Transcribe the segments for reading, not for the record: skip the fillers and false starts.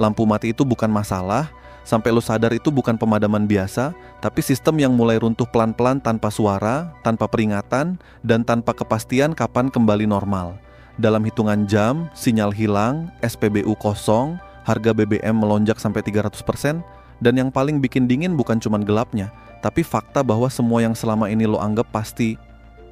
lampu mati itu bukan masalah, sampai lo sadar itu bukan pemadaman biasa, tapi sistem yang mulai runtuh pelan-pelan tanpa suara, tanpa peringatan, dan tanpa kepastian kapan kembali normal. Dalam hitungan jam, sinyal hilang, SPBU kosong, harga BBM melonjak sampai 300%, dan yang paling bikin dingin bukan cuma gelapnya, tapi fakta bahwa semua yang selama ini lo anggap pasti,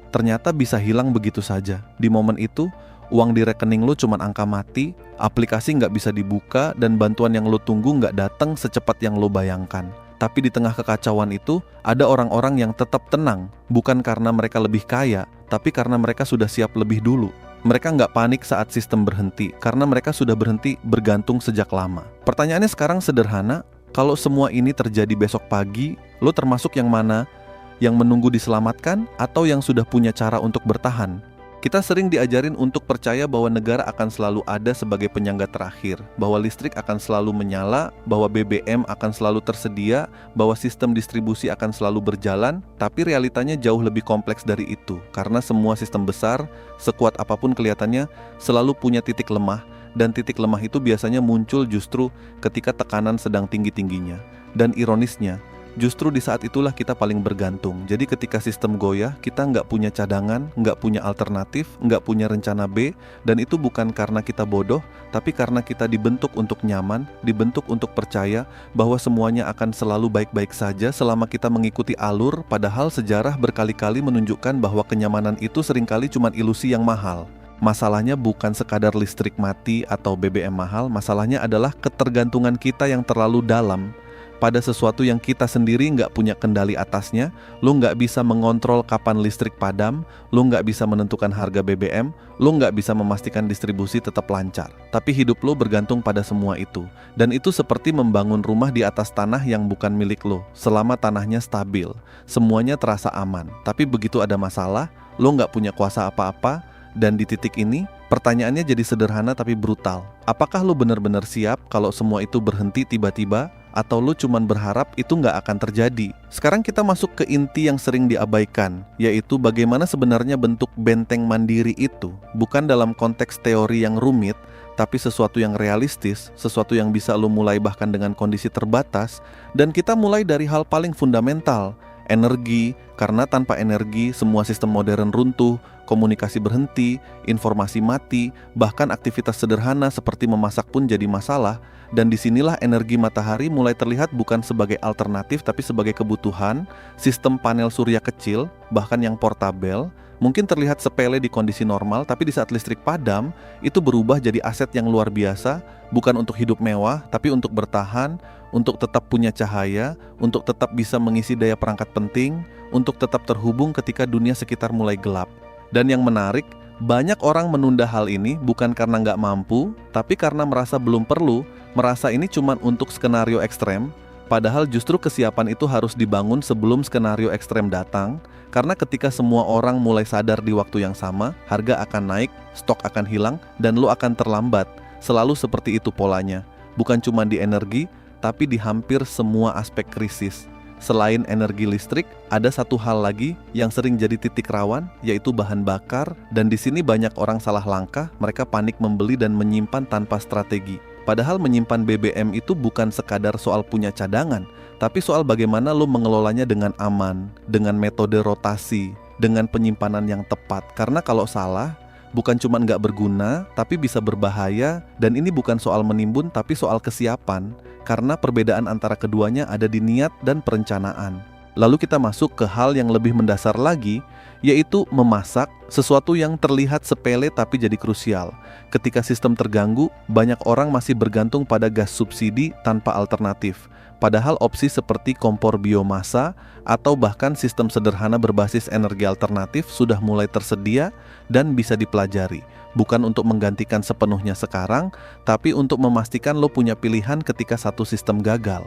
ternyata bisa hilang begitu saja. Di momen itu, uang di rekening lo cuma angka mati, aplikasi nggak bisa dibuka, dan bantuan yang lo tunggu nggak datang secepat yang lo bayangkan. Tapi di tengah kekacauan itu, ada orang-orang yang tetap tenang, bukan karena mereka lebih kaya, tapi karena mereka sudah siap lebih dulu. Mereka nggak panik saat sistem berhenti, karena mereka sudah berhenti bergantung sejak lama. Pertanyaannya sekarang sederhana, kalau semua ini terjadi besok pagi, lo termasuk yang mana? Yang menunggu diselamatkan atau yang sudah punya cara untuk bertahan? Kita sering diajarin untuk percaya bahwa negara akan selalu ada sebagai penyangga terakhir, bahwa listrik akan selalu menyala, bahwa BBM akan selalu tersedia, bahwa sistem distribusi akan selalu berjalan, tapi realitanya jauh lebih kompleks dari itu, karena semua sistem besar, sekuat apapun kelihatannya, selalu punya titik lemah, dan titik lemah itu biasanya muncul justru ketika tekanan sedang tinggi-tingginya. Dan ironisnya, justru di saat itulah kita paling bergantung. Jadi ketika sistem goyah, kita nggak punya cadangan, nggak punya alternatif, nggak punya rencana B, dan itu bukan karena kita bodoh, tapi karena kita dibentuk untuk nyaman, dibentuk untuk percaya bahwa semuanya akan selalu baik-baik saja selama kita mengikuti alur, padahal sejarah berkali-kali menunjukkan bahwa kenyamanan itu seringkali cuma ilusi yang mahal. Masalahnya bukan sekadar listrik mati atau BBM mahal, masalahnya adalah ketergantungan kita yang terlalu dalam pada sesuatu yang kita sendiri nggak punya kendali atasnya. Lu nggak bisa mengontrol kapan listrik padam, lu nggak bisa menentukan harga BBM, lu nggak bisa memastikan distribusi tetap lancar. Tapi hidup lu bergantung pada semua itu. Dan itu seperti membangun rumah di atas tanah yang bukan milik lu. Selama tanahnya stabil, semuanya terasa aman. Tapi begitu ada masalah, lu nggak punya kuasa apa-apa. Dan di titik ini, pertanyaannya jadi sederhana tapi brutal. Apakah lu benar-benar siap kalau semua itu berhenti tiba-tiba? Atau lu cuman berharap itu nggak akan terjadi? Sekarang kita masuk ke inti yang sering diabaikan, yaitu bagaimana sebenarnya bentuk benteng mandiri itu. Bukan dalam konteks teori yang rumit, tapi sesuatu yang realistis, sesuatu yang bisa lu mulai bahkan dengan kondisi terbatas. Dan kita mulai dari hal paling fundamental, energi, karena tanpa energi semua sistem modern runtuh, komunikasi berhenti, informasi mati, bahkan aktivitas sederhana seperti memasak pun jadi masalah. Dan disinilah energi matahari mulai terlihat bukan sebagai alternatif tapi sebagai kebutuhan. Sistem panel surya kecil, bahkan yang portabel, mungkin terlihat sepele di kondisi normal, tapi di saat listrik padam, itu berubah jadi aset yang luar biasa, bukan untuk hidup mewah, tapi untuk bertahan, untuk tetap punya cahaya, untuk tetap bisa mengisi daya perangkat penting, untuk tetap terhubung ketika dunia sekitar mulai gelap. Dan yang menarik, banyak orang menunda hal ini bukan karena nggak mampu, tapi karena merasa belum perlu, merasa ini cuma untuk skenario ekstrem, padahal justru kesiapan itu harus dibangun sebelum skenario ekstrem datang, karena ketika semua orang mulai sadar di waktu yang sama, harga akan naik, stok akan hilang, dan lo akan terlambat. Selalu seperti itu polanya, bukan cuma di energi, tapi di hampir semua aspek krisis. Selain energi listrik, ada satu hal lagi yang sering jadi titik rawan, yaitu bahan bakar. Dan di sini banyak orang salah langkah, mereka panik membeli dan menyimpan tanpa strategi. Padahal menyimpan BBM itu bukan sekadar soal punya cadangan, tapi soal bagaimana lo mengelolanya dengan aman, dengan metode rotasi, dengan penyimpanan yang tepat. Karena kalau salah, bukan cuma nggak berguna, tapi bisa berbahaya. Dan ini bukan soal menimbun, tapi soal kesiapan. Karena perbedaan antara keduanya ada di niat dan perencanaan. Lalu kita masuk ke hal yang lebih mendasar lagi, yaitu memasak, sesuatu yang terlihat sepele tapi jadi krusial. Ketika sistem terganggu, banyak orang masih bergantung pada gas subsidi tanpa alternatif. Padahal opsi seperti kompor biomasa atau bahkan sistem sederhana berbasis energi alternatif sudah mulai tersedia dan bisa dipelajari. Bukan untuk menggantikan sepenuhnya sekarang, tapi untuk memastikan lo punya pilihan ketika satu sistem gagal.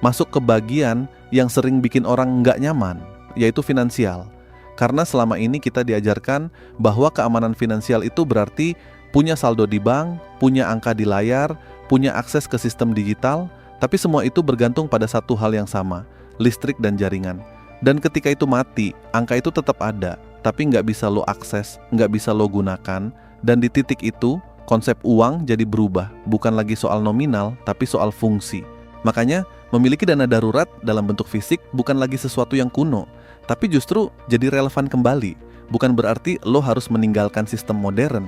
Masuk ke bagian yang sering bikin orang nggak nyaman, yaitu finansial. Karena selama ini kita diajarkan bahwa keamanan finansial itu berarti punya saldo di bank, punya angka di layar, punya akses ke sistem digital, tapi semua itu bergantung pada satu hal yang sama, listrik dan jaringan. Dan ketika itu mati, angka itu tetap ada, tapi nggak bisa lo akses, nggak bisa lo gunakan. Dan di titik itu, Konsep uang jadi berubah, bukan lagi soal nominal, tapi soal fungsi. Makanya, memiliki dana darurat dalam bentuk fisik bukan lagi sesuatu yang kuno, tapi justru jadi relevan kembali. Bukan berarti lo harus meninggalkan sistem modern,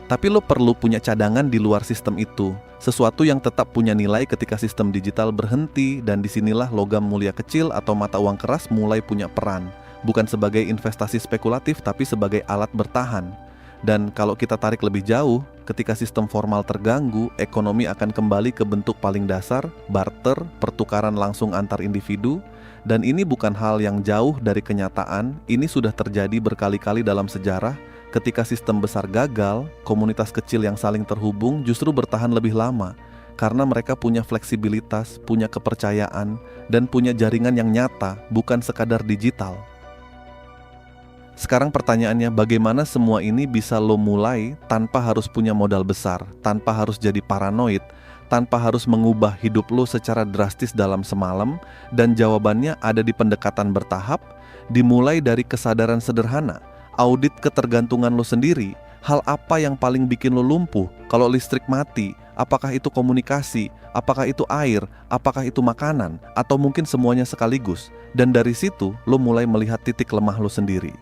tapi lo perlu punya cadangan di luar sistem itu. Sesuatu yang tetap punya nilai ketika sistem digital berhenti, dan disinilah logam mulia kecil atau mata uang keras mulai punya peran. Bukan sebagai investasi spekulatif, tapi sebagai alat bertahan. Dan kalau kita tarik lebih jauh, ketika sistem formal terganggu, ekonomi akan kembali ke bentuk paling dasar, barter, pertukaran langsung antar individu. Dan ini bukan hal yang jauh dari kenyataan, ini sudah terjadi berkali-kali dalam sejarah. Ketika sistem besar gagal, komunitas kecil yang saling terhubung justru bertahan lebih lama. Karena mereka punya fleksibilitas, punya kepercayaan, dan punya jaringan yang nyata, bukan sekadar digital. Sekarang pertanyaannya, bagaimana semua ini bisa lo mulai tanpa harus punya modal besar, tanpa harus jadi paranoid, tanpa harus mengubah hidup lo secara drastis dalam semalam? Dan jawabannya ada di pendekatan bertahap, dimulai dari kesadaran sederhana, audit ketergantungan lo sendiri. Hal apa yang paling bikin lo lumpuh? Kalau listrik mati, apakah itu komunikasi, apakah itu air, apakah itu makanan, atau mungkin semuanya sekaligus? Dan dari situ, lo mulai melihat titik lemah lo sendiri.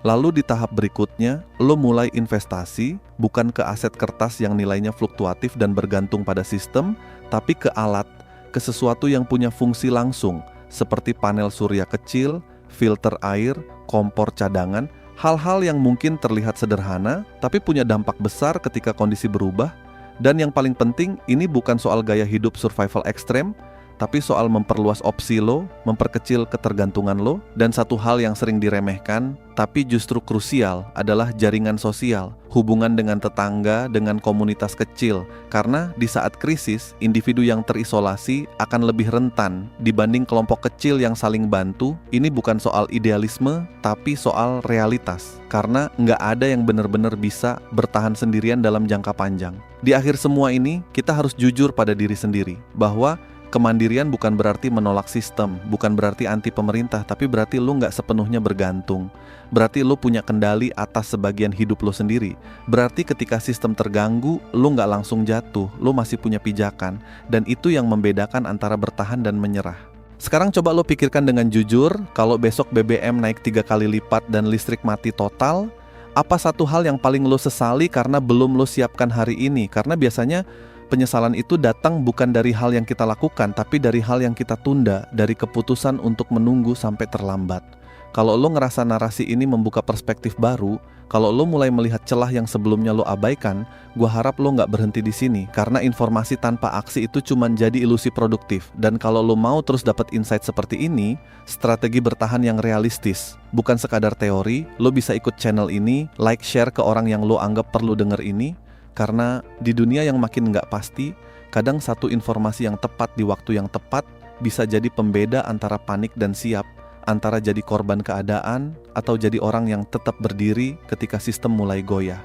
Lalu di tahap berikutnya, lo mulai investasi, bukan ke aset kertas yang nilainya fluktuatif dan bergantung pada sistem, tapi ke alat, ke sesuatu yang punya fungsi langsung, seperti panel surya kecil, filter air, kompor cadangan, hal-hal yang mungkin terlihat sederhana, tapi punya dampak besar ketika kondisi berubah. Dan yang paling penting, ini bukan soal gaya hidup survival ekstrem, tapi soal memperluas opsi lo, memperkecil ketergantungan lo. Dan satu hal yang sering diremehkan, tapi justru krusial, adalah jaringan sosial, hubungan dengan tetangga, dengan komunitas kecil. Karena di saat krisis, individu yang terisolasi akan lebih rentan dibanding kelompok kecil yang saling bantu. Ini bukan soal idealisme, tapi soal realitas. Karena nggak ada yang benar-benar bisa bertahan sendirian dalam jangka panjang. Di akhir semua ini, kita harus jujur pada diri sendiri, bahwa kemandirian bukan berarti menolak sistem, bukan berarti anti pemerintah, tapi berarti lu nggak sepenuhnya bergantung. Berarti lu punya kendali atas sebagian hidup lu sendiri. Berarti ketika sistem terganggu, lu nggak langsung jatuh, lu masih punya pijakan. Dan itu yang membedakan antara bertahan dan menyerah. Sekarang coba lu pikirkan dengan jujur, kalau besok BBM naik 3 kali lipat dan listrik mati total, apa satu hal yang paling lu sesali karena belum lu siapkan hari ini? Karena biasanya penyesalan itu datang bukan dari hal yang kita lakukan, tapi dari hal yang kita tunda, dari keputusan untuk menunggu sampai terlambat. Kalau lo ngerasa narasi ini membuka perspektif baru, kalau lo mulai melihat celah yang sebelumnya lo abaikan, gua harap lo nggak berhenti di sini, karena informasi tanpa aksi itu cuma jadi ilusi produktif. Dan kalau lo mau terus dapat insight seperti ini, strategi bertahan yang realistis, bukan sekadar teori, lo bisa ikut channel ini, like, share ke orang yang lo anggap perlu denger ini. Karena di dunia yang makin nggak pasti, kadang satu informasi yang tepat di waktu yang tepat bisa jadi pembeda antara panik dan siap, antara jadi korban keadaan atau jadi orang yang tetap berdiri ketika sistem mulai goyah.